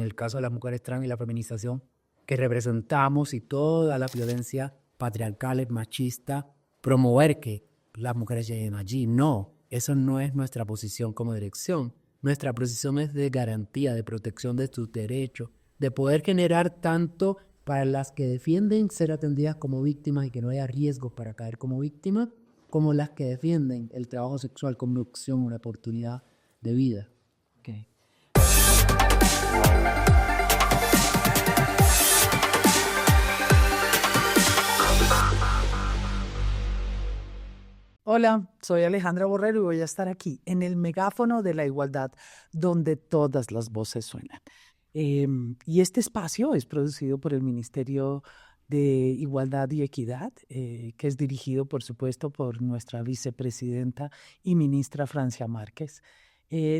en el caso de las mujeres trans y la feminización que representamos y toda la violencia patriarcal, machista, promover que las mujeres lleguen allí. No, eso no es nuestra posición como dirección. Nuestra posición es de garantía, de protección de sus derechos, de poder generar tanto para las que defienden ser atendidas como víctimas y que no haya riesgos para caer como víctimas, como las que defienden el trabajo sexual como opción, una oportunidad de vida. Okay. Hola, soy Alejandra Borrero y voy a estar aquí en el megáfono de la igualdad, donde todas las voces suenan. Y este espacio es producido por el Ministerio de Igualdad y Equidad, que es dirigido, por supuesto, por nuestra vicepresidenta y ministra Francia Márquez,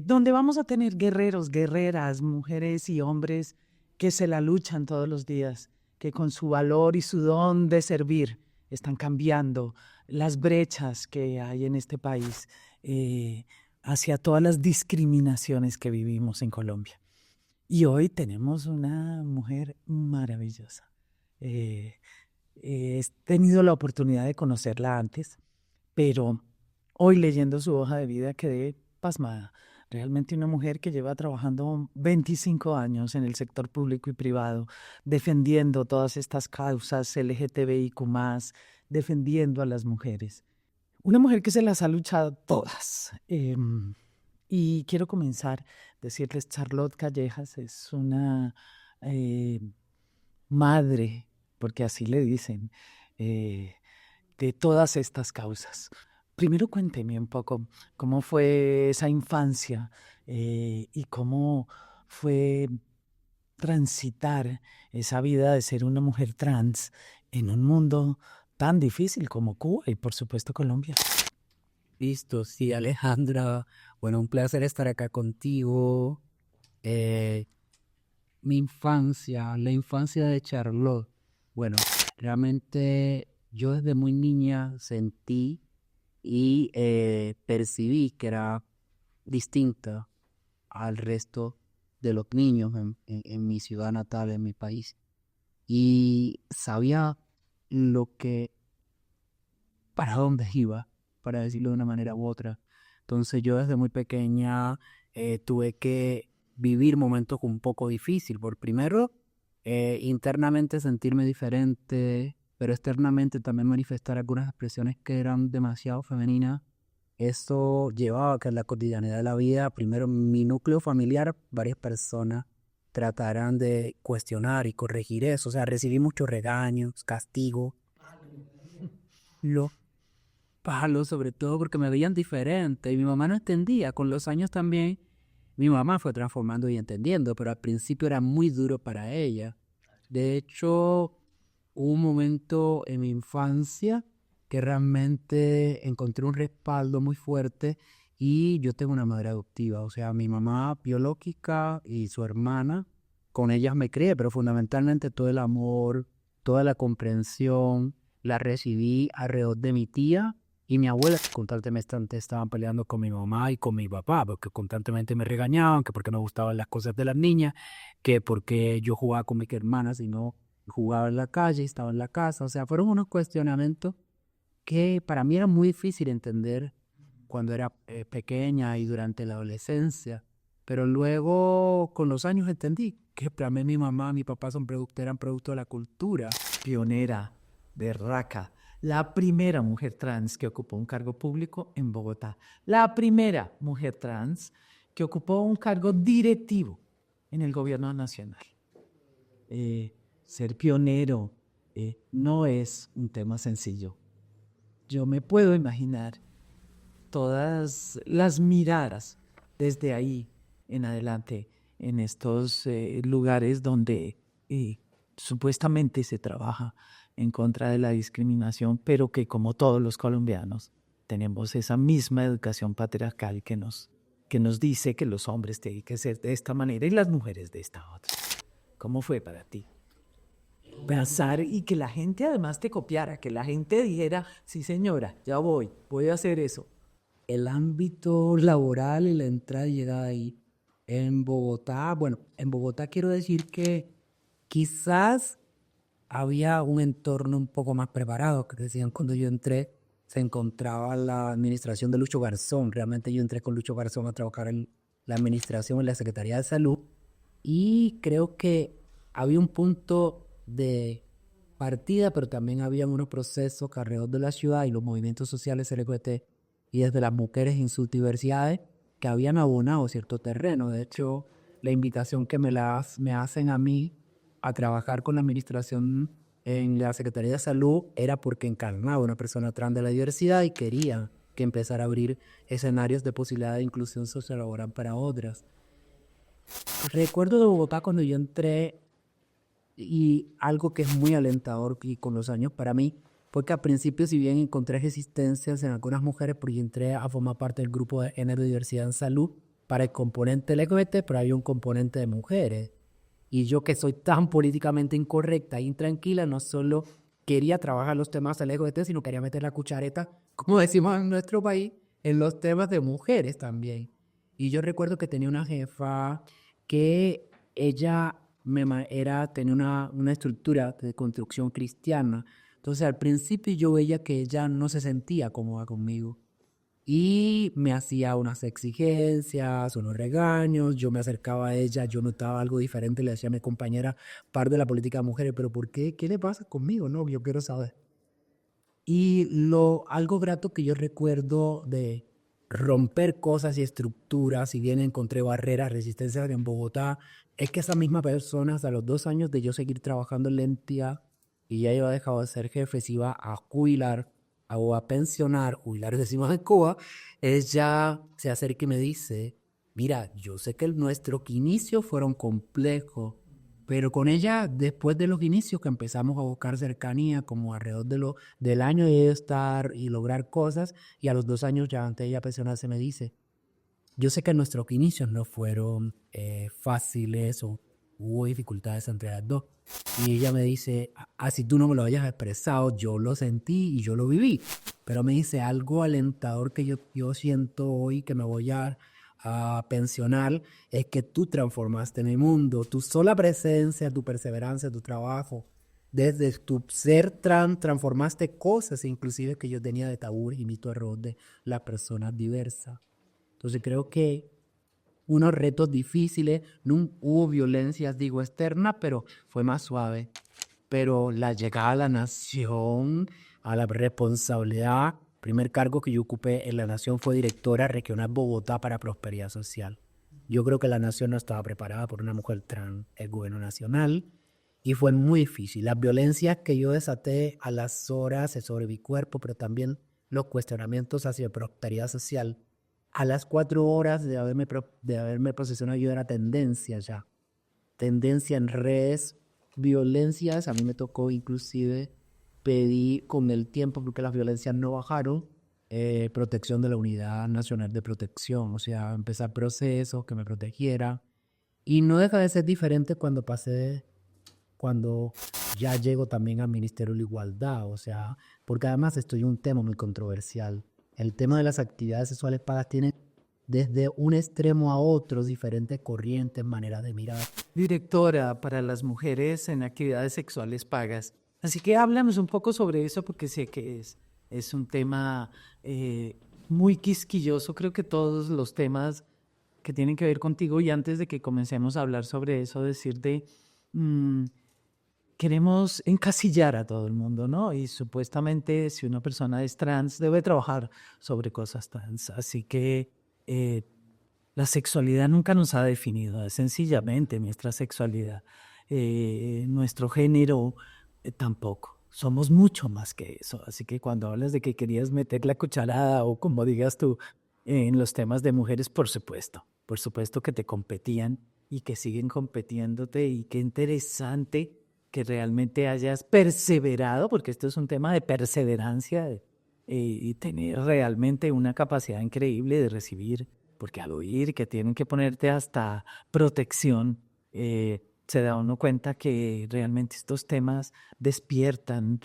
donde vamos a tener guerreros, guerreras, mujeres y hombres que se la luchan todos los días, que con su valor y su don de servir están cambiando las brechas que hay en este país hacia todas las discriminaciones que vivimos en Colombia. Y hoy tenemos una mujer maravillosa. He tenido la oportunidad de conocerla antes, pero hoy leyendo su hoja de vida quedé pasmada. Realmente una mujer que lleva trabajando 25 años en el sector público y privado, defendiendo todas estas causas LGTBIQ+, defendiendo a las mujeres. Una mujer que se las ha luchado todas. Y quiero comenzar decirles, Charlotte Callejas es una madre, porque así le dicen, de todas estas causas. Primero cuénteme un poco cómo fue esa infancia y cómo fue transitar esa vida de ser una mujer trans en un mundo tan difícil como Cuba y por supuesto Colombia. Listo, sí, Alejandra. Bueno, un placer estar acá contigo. Mi infancia, la infancia de Charlotte. Bueno, realmente yo desde muy niña sentí y percibí que era distinta al resto de los niños en mi ciudad natal, en mi país. Y sabía lo que, para dónde iba, para decirlo de una manera u otra. Entonces yo desde muy pequeña tuve que vivir momentos un poco difíciles. Por primero, internamente sentirme diferente, pero externamente también manifestar algunas expresiones que eran demasiado femeninas. Eso llevaba a que en la cotidianidad de la vida, primero en mi núcleo familiar, varias personas trataran de cuestionar y corregir eso. O sea, recibí muchos regaños, castigos, los palos, sobre todo porque me veían diferente y mi mamá no entendía. Con los años también mi mamá fue transformando y entendiendo, pero al principio era muy duro para ella. De hecho, hubo un momento en mi infancia que realmente encontré un respaldo muy fuerte y yo tengo una madre adoptiva, o sea, mi mamá biológica y su hermana, con ellas me crié, pero fundamentalmente todo el amor, toda la comprensión la recibí alrededor de mi tía y mi abuela, que constantemente estaban peleando con mi mamá y con mi papá, porque constantemente me regañaban, que porque no gustaban las cosas de las niñas, que porque yo jugaba con mis hermanas y no jugaba en la calle, estaba en la casa. O sea, fueron unos cuestionamientos que para mí era muy difícil entender cuando era pequeña y durante la adolescencia. Pero luego, con los años, entendí que para mí mi mamá y mi papá eran producto de la cultura. Pionera, berraca, la primera mujer trans que ocupó un cargo público en Bogotá, la primera mujer trans que ocupó un cargo directivo en el gobierno nacional. Ser pionero no es un tema sencillo. Yo me puedo imaginar todas las miradas desde ahí en adelante en estos lugares donde supuestamente se trabaja en contra de la discriminación, pero que como todos los colombianos tenemos esa misma educación patriarcal que nos dice que los hombres tienen que ser de esta manera y las mujeres de esta otra. ¿Cómo fue para ti? Pensar y que la gente además te copiara, que la gente dijera, sí señora, ya voy a hacer eso. El ámbito laboral y la entrada y llegada ahí En Bogotá, bueno, en Bogotá quiero decir que quizás había un entorno un poco más preparado, que decían cuando yo entré, se encontraba la administración de Lucho Garzón. Realmente yo entré con Lucho Garzón a trabajar en la administración en la Secretaría de Salud y creo que había un punto de partida, pero también había unos procesos que alrededor de la ciudad y los movimientos sociales LGBT y desde las mujeres en sus diversidades que habían abonado cierto terreno. De hecho, la invitación que me hacen a mí a trabajar con la administración en la Secretaría de Salud era porque encarnaba una persona trans de la diversidad y quería que empezara a abrir escenarios de posibilidad de inclusión sociolaboral para otras. Recuerdo de Bogotá cuando yo entré y algo que es muy alentador y con los años para mí fue que al principio, si bien encontré resistencias en algunas mujeres, porque yo entré a formar parte del grupo de género y diversidad en salud para el componente LGBT, pero había un componente de mujeres. Y yo que soy tan políticamente incorrecta e intranquila, no solo quería trabajar los temas LGBT, sino quería meter la cuchareta, como decimos en nuestro país, en los temas de mujeres también. Y yo recuerdo que tenía una jefa que ella tenía una estructura de construcción cristiana. Entonces al principio yo veía que ella no se sentía cómoda conmigo y me hacía unas exigencias, unos regaños, yo me acercaba a ella, yo notaba algo diferente, le decía a mi compañera, par de la política de mujeres, pero ¿por qué? ¿Qué le pasa conmigo? No, yo quiero saber. Y algo grato que yo recuerdo de romper cosas y estructuras, si bien encontré barreras, resistencias en Bogotá, es que esa misma persona, hasta los 2 años de yo seguir trabajando en la entidad, y ya iba dejado de ser jefe, se iba a jubilar o a pensionar, jubilar decimos en Cuba, ella se acerca y me dice, mira, yo sé que nuestros inicios fueron complejos, pero con ella, después de los inicios que empezamos a buscar cercanía, como alrededor del año de estar y lograr cosas, y a los 2 años ya antes de ella pensionarse me dice, yo sé que nuestros inicios no fueron fáciles o hubo dificultades entre las dos. Y ella me dice, así tú no me lo hayas expresado, yo lo sentí y yo lo viví. Pero me dice algo alentador que yo siento hoy que me voy a pensionar, es que tú transformaste mi mundo, tu sola presencia, tu perseverancia, tu trabajo. Desde tu ser transformaste cosas inclusive que yo tenía de tabú y mito error de las personas diversas. Entonces creo que unos retos difíciles, no hubo violencias, digo, externa, pero fue más suave. Pero la llegada a la nación, a la responsabilidad, primer cargo que yo ocupé en la nación fue directora regional Bogotá para Prosperidad Social. Yo creo que la nación no estaba preparada por una mujer trans, el gobierno nacional, y fue muy difícil. Las violencias que yo desaté a las horas sobre mi cuerpo, pero también los cuestionamientos hacia prosperidad social, a las 4 horas de haberme posesionado yo era tendencia ya. Tendencia en redes, violencias, a mí me tocó inclusive pedir con el tiempo, porque las violencias no bajaron, protección de la Unidad Nacional de Protección, o sea, empezar procesos que me protegiera. Y no deja de ser diferente cuando ya llego también al Ministerio de la Igualdad, o sea, porque además estoy en un tema muy controversial. El tema de las actividades sexuales pagas tiene desde un extremo a otro diferentes corrientes, maneras de mirar. Directora para las mujeres en actividades sexuales pagas. Así que háblanos un poco sobre eso porque sé que es un tema muy quisquilloso. Creo que todos los temas que tienen que ver contigo, y antes de que comencemos a hablar sobre eso, decirte, queremos encasillar a todo el mundo, ¿no? Y supuestamente si una persona es trans debe trabajar sobre cosas trans. Así que la sexualidad nunca nos ha definido, es sencillamente nuestra sexualidad. Nuestro género tampoco. Somos mucho más que eso. Así que cuando hablas de que querías meter la cucharada o como digas tú en los temas de mujeres, por supuesto que te competían y que siguen competiéndote y qué interesante que realmente hayas perseverado, porque esto es un tema de perseverancia y tener realmente una capacidad increíble de recibir, porque al oír que tienen que ponerte hasta protección, se da uno cuenta que realmente estos temas despiertan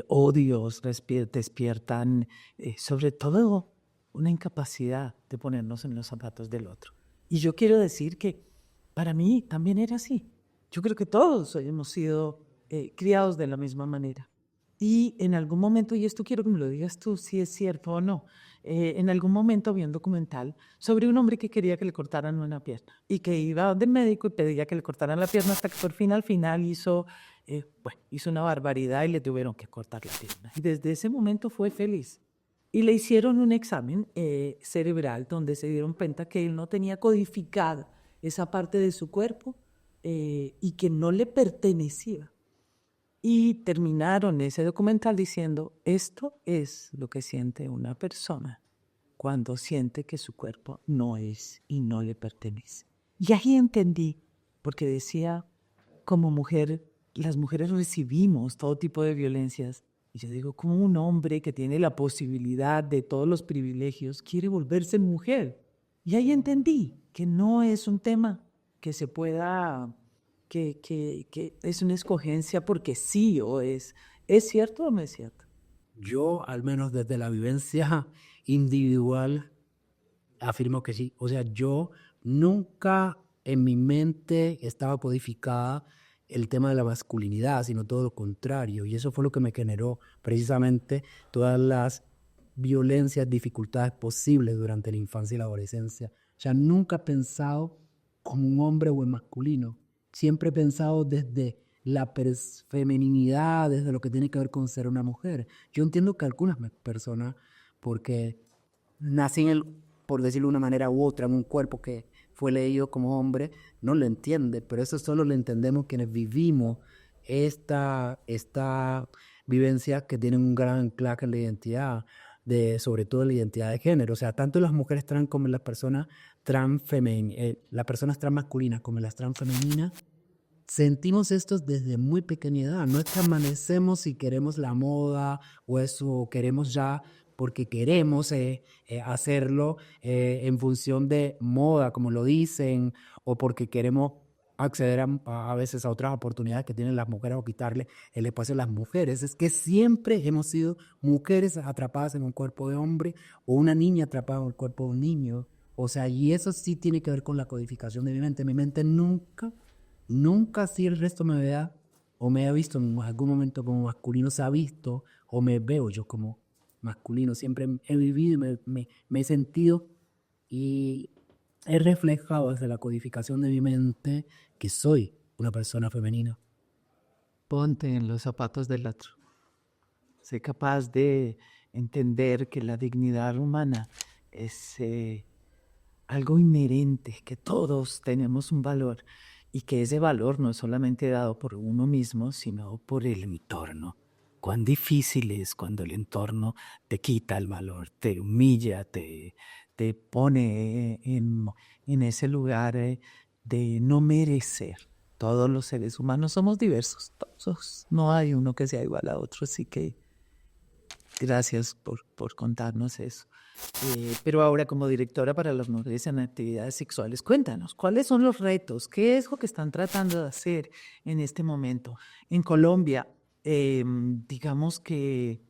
odios, despiertan sobre todo una incapacidad de ponernos en los zapatos del otro. Y yo quiero decir que para mí también era así. Yo creo que todos hemos sido criados de la misma manera. Y en algún momento, y esto quiero que me lo digas tú si es cierto o no, en algún momento vi un documental sobre un hombre que quería que le cortaran una pierna y que iba del médico y pedía que le cortaran la pierna hasta que por fin al final hizo una barbaridad y le tuvieron que cortar la pierna. Y desde ese momento fue feliz. Y le hicieron un examen cerebral donde se dieron cuenta que él no tenía codificada esa parte de su cuerpo y que no le pertenecía. Y terminaron ese documental diciendo, esto es lo que siente una persona cuando siente que su cuerpo no es y no le pertenece. Y ahí entendí, porque decía, como mujer, las mujeres recibimos todo tipo de violencias. Y yo digo, como un hombre que tiene la posibilidad de todos los privilegios quiere volverse mujer. Y ahí entendí que no es un tema que se pueda, que es una escogencia porque sí o es. ¿Es cierto o no es cierto? Yo, al menos desde la vivencia individual, afirmo que sí. O sea, yo nunca en mi mente estaba codificada el tema de la masculinidad, sino todo lo contrario. Y eso fue lo que me generó precisamente todas las violencias, dificultades posibles durante la infancia y la adolescencia. O sea, nunca he pensado como un hombre o en masculino. Siempre he pensado desde la femeninidad, desde lo que tiene que ver con ser una mujer. Yo entiendo que algunas personas, porque nací por decirlo de una manera u otra, en un cuerpo que fue leído como hombre, no lo entiende, pero eso solo lo entendemos quienes vivimos esta vivencia que tiene un gran anclaje en la identidad, sobre todo la identidad de género. O sea, tanto las mujeres trans como las personas trans femeninas, las personas trans masculinas como las trans femeninas, sentimos esto desde muy pequeña edad. No es que amanecemos si queremos la moda o eso, o queremos ya porque queremos hacerlo en función de moda, como lo dicen, o porque queremos acceder a veces a otras oportunidades que tienen las mujeres o quitarle el espacio a las mujeres. Es que siempre hemos sido mujeres atrapadas en un cuerpo de hombre o una niña atrapada en el cuerpo de un niño. O sea, y eso sí tiene que ver con la codificación de mi mente. Mi mente nunca así el resto me vea o me ha visto en algún momento como masculino, se ha visto o me veo yo como masculino. Siempre he vivido y me he sentido y he reflejado desde la codificación de mi mente que soy una persona femenina. Ponte en los zapatos del otro. Sé capaz de entender que la dignidad humana es algo inherente, que todos tenemos un valor y que ese valor no es solamente dado por uno mismo, sino por el entorno. Cuán difícil es cuando el entorno te quita el valor, te humilla, te pone en ese lugar de no merecer. Todos los seres humanos somos diversos, todos, no hay uno que sea igual a otro, así que gracias por contarnos eso. Pero ahora, como directora para las mujeres en actividades sexuales, cuéntanos, ¿cuáles son los retos? ¿Qué es lo que están tratando de hacer en este momento? En Colombia, digamos que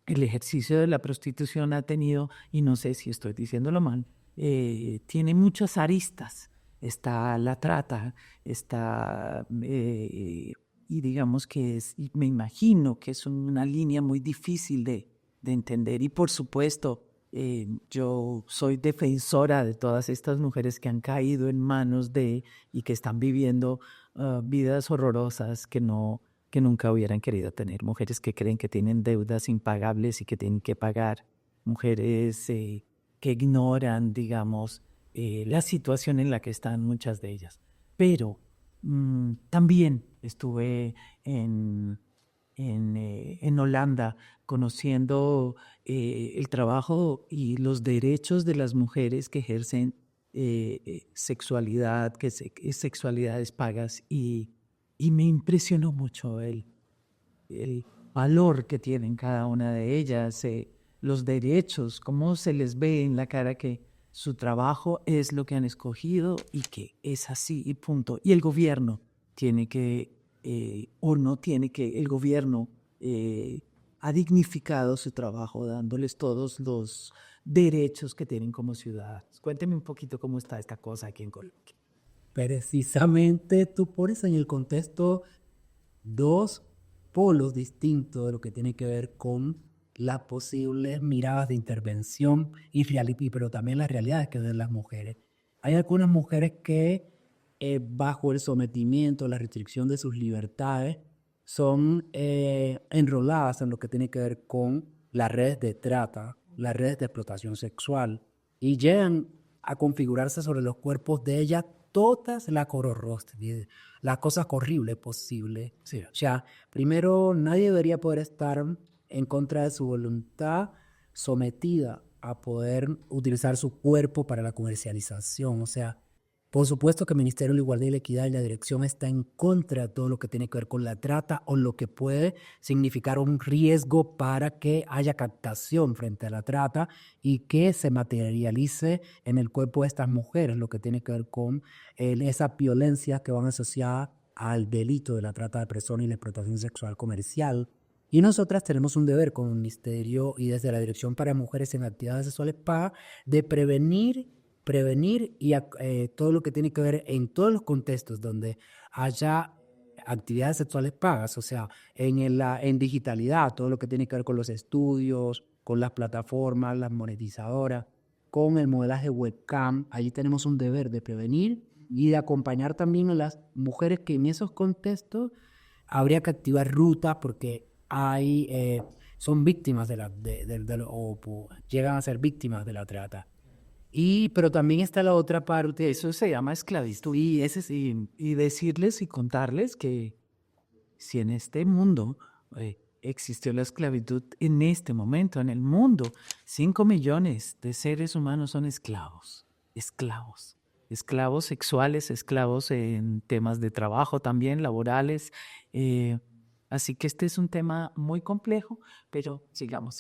el ejercicio de la prostitución ha tenido, y no sé si estoy diciéndolo mal, tiene muchas aristas. Está la trata, está, y digamos que es, y me imagino que es una línea muy difícil de entender. Y por supuesto, yo soy defensora de todas estas mujeres que han caído en manos de y que están viviendo vidas horrorosas que nunca hubieran querido tener. Mujeres que creen que tienen deudas impagables y que tienen que pagar. Mujeres que ignoran, digamos, la situación en la que están muchas de ellas. Pero también estuve en Holanda conociendo el trabajo y los derechos de las mujeres que ejercen sexualidad, sexualidades pagas y me impresionó mucho el valor que tienen cada una de ellas, los derechos, cómo se les ve en la cara que su trabajo es lo que han escogido y que es así y punto. Y el gobierno tiene que, o no tiene que, el gobierno ha dignificado su trabajo dándoles todos derechos que tienen como ciudadanos. Cuénteme un poquito cómo está esta cosa aquí en Colombia. Precisamente tú pones en el contexto dos polos distintos de lo que tiene que ver con las posibles miradas de intervención pero también las realidades que ven las mujeres. Hay algunas mujeres que bajo el sometimiento, la restricción de sus libertades, son enroladas en lo que tiene que ver con las redes de trata, las redes de explotación sexual, y llegan a configurarse sobre los cuerpos de ellas todas las cosas horribles posibles. Sí. O sea, primero, nadie debería poder estar en contra de su voluntad, sometida a poder utilizar su cuerpo para la comercialización. O sea, por supuesto que el Ministerio de la Igualdad y la Equidad y la dirección está en contra de todo lo que tiene que ver con la trata o lo que puede significar un riesgo para que haya captación frente a la trata y que se materialice en el cuerpo de estas mujeres, lo que tiene que ver con esas violencias que van asociadas al delito de la trata de personas y la explotación sexual comercial. Y nosotras tenemos un deber con el Ministerio y desde la Dirección para Mujeres en Actividades Sexuales PA de prevenir y todo lo que tiene que ver en todos los contextos donde haya actividades sexuales pagas, o sea, en digitalidad, todo lo que tiene que ver con los estudios, con las plataformas, las monetizadoras, con el modelaje webcam. Allí tenemos un deber de prevenir y de acompañar también a las mujeres que en esos contextos habría que activar rutas porque son víctimas o llegan a ser víctimas de la trata. Pero también está la otra parte. Eso se llama esclavitud. Y decirles y contarles que si en este mundo existió la esclavitud, en este momento, en el mundo, 5 millones de seres humanos son esclavos. Esclavos sexuales, esclavos en temas de trabajo también, laborales. Así que este es un tema muy complejo, pero sigamos.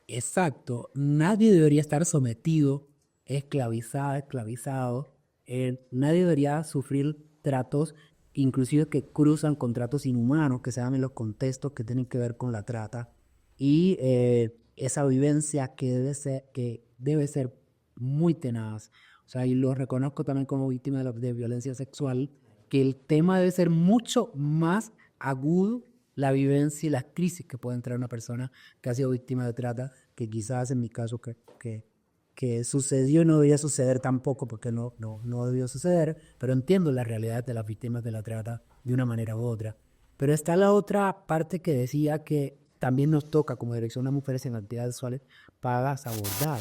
Exacto. Nadie debería estar sometido, esclavizado. Nadie debería sufrir tratos, inclusive que cruzan con tratos inhumanos, que se dan en los contextos que tienen que ver con la trata. Y esa vivencia que debe ser muy tenaz. O sea, y lo reconozco también como víctima de violencia sexual, que el tema debe ser mucho más agudo, la vivencia y las crisis que puede entrar una persona que ha sido víctima de trata, que quizás en mi caso que sucedió y no debía suceder tampoco porque no debió suceder, pero entiendo la realidad de las víctimas de la trata de una manera u otra. Pero está la otra parte que decía que también nos toca como Dirección de Mujeres en Actividades Sexuales pagas abordar.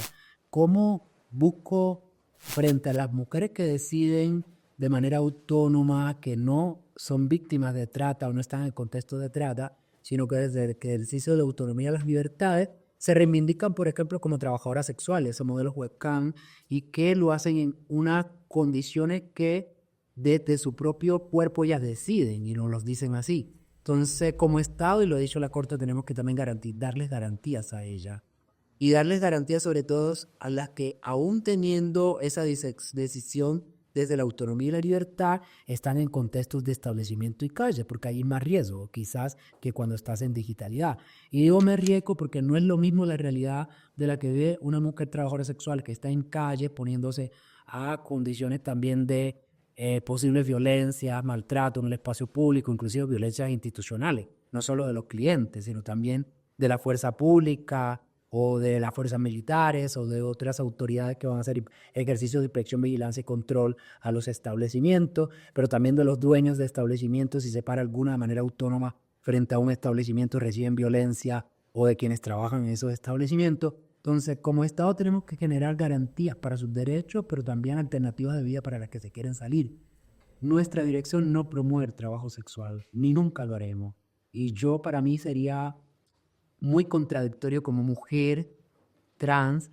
¿Cómo busco frente a las mujeres que deciden de manera autónoma que no son víctimas de trata o no están en el contexto de trata, sino que desde el ejercicio de la autonomía y las libertades se reivindican, por ejemplo, como trabajadoras sexuales o modelos webcam y que lo hacen en unas condiciones que desde su propio cuerpo ellas deciden y nos los dicen así? Entonces, como Estado, y lo ha dicho la Corte, tenemos que también darles garantías a ellas. Y darles garantías sobre todo a las que, aún teniendo esa decisión desde la autonomía y la libertad, están en contextos de establecimiento y calle, porque hay más riesgo quizás que cuando estás en digitalidad. Y digo me riesgo porque no es lo mismo la realidad de la que vive una mujer trabajadora sexual que está en calle poniéndose a condiciones también de posibles violencias, maltrato en el espacio público, inclusive violencias institucionales, no solo de los clientes, sino también de la fuerza pública, o de las fuerzas militares o de otras autoridades que van a hacer ejercicios de inspección, vigilancia y control a los establecimientos, pero también de los dueños de establecimientos si se para alguna de manera autónoma frente a un establecimiento reciben violencia o de quienes trabajan en esos establecimientos. Entonces, como Estado tenemos que generar garantías para sus derechos, pero también alternativas de vida para las que se quieren salir. Nuestra dirección no promueve el trabajo sexual, ni nunca lo haremos. Y para mí sería muy contradictorio como mujer trans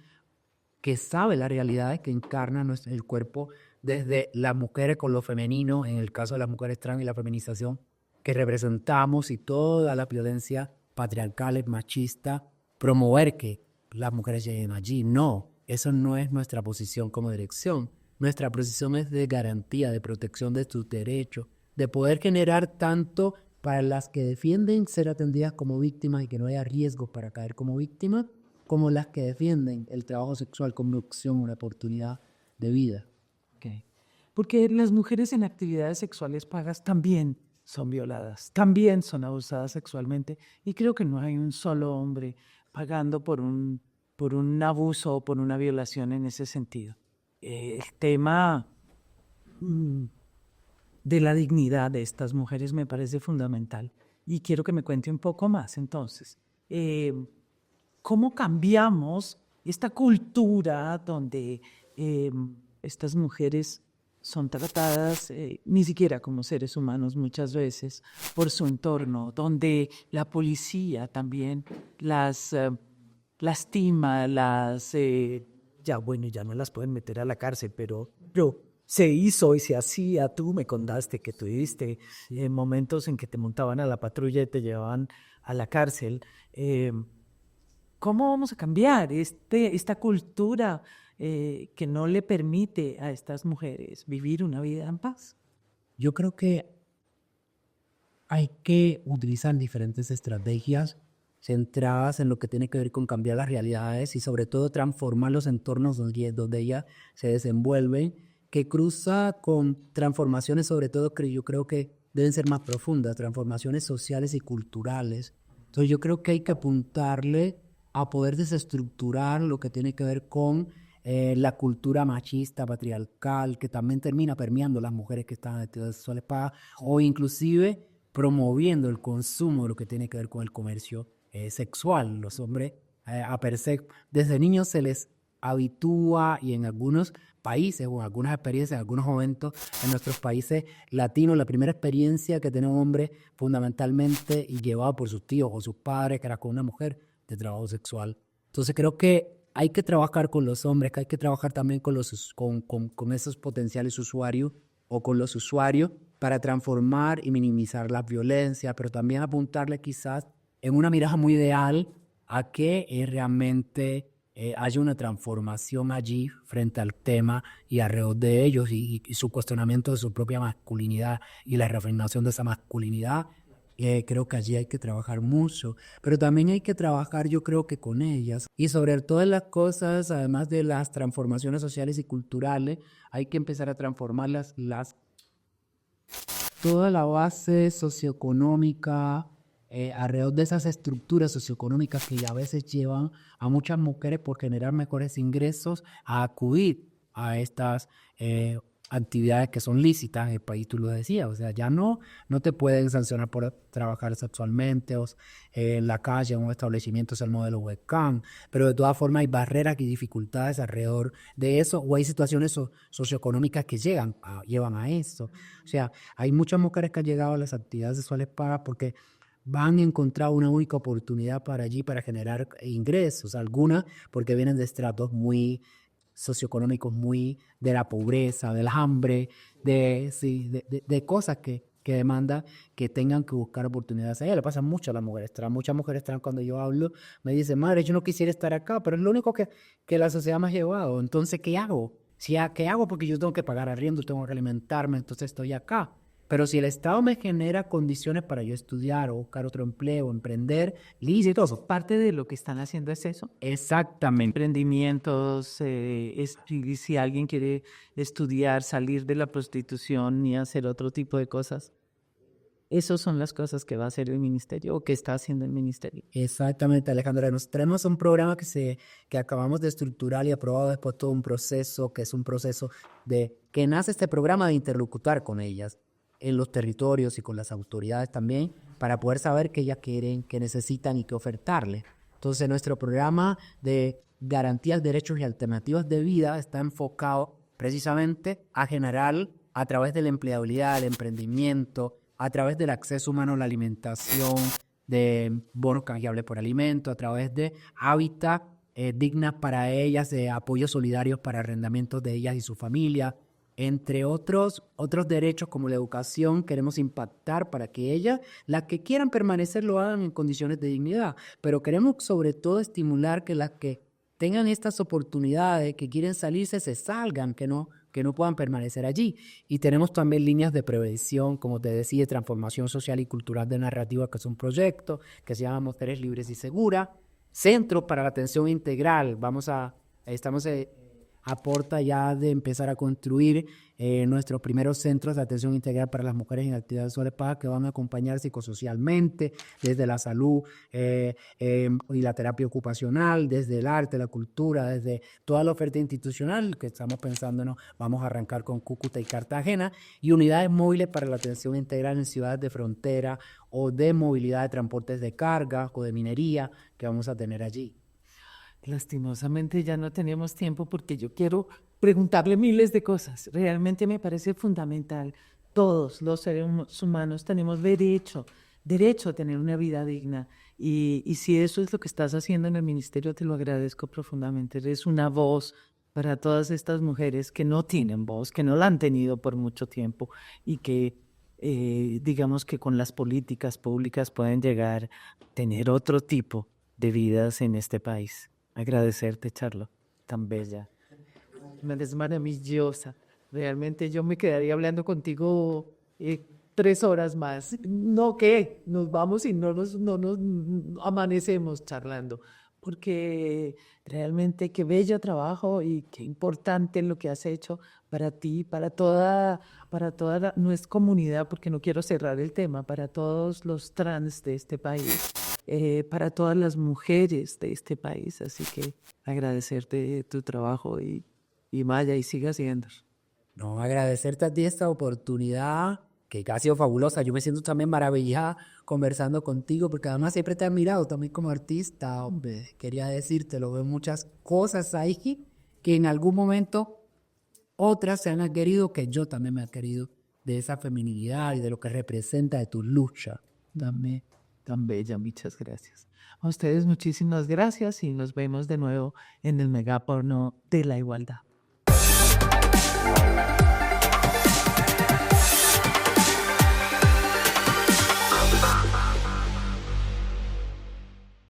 que sabe las realidades que encarna el cuerpo desde las mujeres con lo femenino, en el caso de las mujeres trans y la feminización que representamos y toda la violencia patriarcal, machista, promover que las mujeres lleguen allí. No, eso no es nuestra posición como dirección. Nuestra posición es de garantía, de protección de sus derechos, de poder generar tanto para las que defienden ser atendidas como víctimas y que no haya riesgos para caer como víctimas, como las que defienden el trabajo sexual como opción, una oportunidad de vida. Okay. Porque las mujeres en actividades sexuales pagas también son violadas, también son abusadas sexualmente, y creo que no hay un solo hombre pagando por un abuso o por una violación en ese sentido. El tema de la dignidad de estas mujeres me parece fundamental y quiero que me cuente un poco más. Entonces, ¿cómo cambiamos esta cultura donde estas mujeres son tratadas ni siquiera como seres humanos muchas veces por su entorno, donde la policía también las lastima, ya bueno, ya no las pueden meter a la cárcel, pero se hizo y se hacía? Tú me contaste que tuviste momentos en que te montaban a la patrulla y te llevaban a la cárcel. ¿Cómo vamos a cambiar esta cultura que no le permite a estas mujeres vivir una vida en paz? Yo creo que hay que utilizar diferentes estrategias centradas en lo que tiene que ver con cambiar las realidades y sobre todo transformar los entornos donde ellas se desenvuelven, que cruza con transformaciones sobre todo que yo creo que deben ser más profundas, transformaciones sociales y culturales. Entonces yo creo que hay que apuntarle a poder desestructurar lo que tiene que ver con la cultura machista, patriarcal, que también termina permeando las mujeres que están en actividades sexuales pagas, o inclusive promoviendo el consumo de lo que tiene que ver con el comercio sexual. Los hombres a per se, desde niños se les habitúa, y en algunos países o en algunas experiencias, en algunos momentos en nuestros países latinos, la primera experiencia que tiene un hombre fundamentalmente y llevado por sus tíos o sus padres, que era con una mujer, de trabajo sexual. Entonces creo que hay que trabajar con los hombres, que hay que trabajar también con esos potenciales usuarios o con los usuarios para transformar y minimizar la violencia, pero también apuntarle quizás en una mirada muy ideal a que realmente haya una transformación allí frente al tema y alrededor de ellos y su cuestionamiento de su propia masculinidad y la reafirmación de esa masculinidad. Creo que allí hay que trabajar mucho, pero también hay que trabajar, yo creo que con ellas. Y sobre todas las cosas, además de las transformaciones sociales y culturales, hay que empezar a transformar toda la base socioeconómica, alrededor de esas estructuras socioeconómicas que a veces llevan a muchas mujeres por generar mejores ingresos a acudir a estas actividades que son lícitas en el país, tú lo decías. O sea, ya no te pueden sancionar por trabajar sexualmente o en la calle, en un establecimiento, es el modelo webcam, pero de todas formas hay barreras y dificultades alrededor de eso, o hay situaciones socioeconómicas que llevan a eso. O sea, hay muchas mujeres que han llegado a las actividades sexuales pagas porque van a encontrar una única oportunidad para allí, para generar ingresos, algunas porque vienen de estratos muy socioeconómicos, muy de la pobreza, del hambre, de cosas que demanda que tengan que buscar oportunidades. A ella le pasa mucho a las mujeres trans. Muchas mujeres trans, cuando yo hablo, me dicen, madre, yo no quisiera estar acá, pero es lo único que la sociedad me ha llevado. Entonces, ¿qué hago? ¿Qué hago? Porque yo tengo que pagar arriendo, tengo que alimentarme, entonces estoy acá. Pero si el Estado me genera condiciones para yo estudiar o buscar otro empleo, emprender, lícitos. Parte de lo que están haciendo es eso. Exactamente. Emprendimientos, si alguien quiere estudiar, salir de la prostitución y hacer otro tipo de cosas. Esas son las cosas que va a hacer el ministerio o que está haciendo el ministerio. Exactamente, Alejandra. Nos tenemos un programa que acabamos de estructurar y aprobado después de todo un proceso, que es un proceso que nace este programa de interlocutar con ellas en los territorios y con las autoridades también, para poder saber qué ellas quieren, qué necesitan y qué ofertarles. Entonces, nuestro programa de garantías, derechos y alternativas de vida está enfocado precisamente a generar, a través de la empleabilidad, el emprendimiento, a través del acceso humano a la alimentación, de bonos canjeables por alimento, a través de hábitat dignas para ellas, de apoyos solidarios para arrendamientos de ellas y su familia, entre otros derechos como la educación. Queremos impactar para que ellas, las que quieran permanecer, lo hagan en condiciones de dignidad, pero queremos sobre todo estimular que las que tengan estas oportunidades, que quieren salirse, se salgan, que no puedan permanecer allí. Y tenemos también líneas de prevención, como te decía, transformación social y cultural de narrativa, que es un proyecto que se llama Mujeres Libres y Seguras. centros para la atención integral. Estamos a puerta ya de empezar a construir nuestros primeros centros de atención integral para las mujeres en actividad sexual paga, que van a acompañar psicosocialmente desde la salud y la terapia ocupacional, desde el arte, la cultura, desde toda la oferta institucional que estamos pensando, ¿no? Vamos a arrancar con Cúcuta y Cartagena, y unidades móviles para la atención integral en ciudades de frontera o de movilidad de transportes de carga o de minería que vamos a tener allí. Lastimosamente ya no tenemos tiempo porque yo quiero preguntarle miles de cosas. Realmente me parece fundamental. Todos los seres humanos tenemos derecho a tener una vida digna. Y si eso es lo que estás haciendo en el ministerio, te lo agradezco profundamente. Eres una voz para todas estas mujeres que no tienen voz, que no la han tenido por mucho tiempo y que digamos que con las políticas públicas pueden llegar a tener otro tipo de vidas en este país. Agradecerte, Charlo, tan bella. Eres maravillosa. Realmente yo me quedaría hablando contigo 3 horas más. No, ¿qué? Nos vamos y no nos amanecemos charlando. Porque realmente qué bello trabajo y qué importante lo que has hecho para ti, para toda nuestra comunidad, porque no quiero cerrar el tema, para todos los trans de este país. Para todas las mujeres de este país. Así que agradecerte tu trabajo y Maya, y siga haciendo. No, agradecerte a ti esta oportunidad que ha sido fabulosa. Yo me siento también maravillada conversando contigo, porque además siempre te he admirado también como artista, hombre. Quería decírtelo, veo muchas cosas ahí que en algún momento otras se han adquirido, que yo también me he adquirido, de esa feminidad y de lo que representa de tu lucha. Dame. Tan bella, muchas gracias. A ustedes muchísimas gracias y nos vemos de nuevo en el megáfono de la igualdad.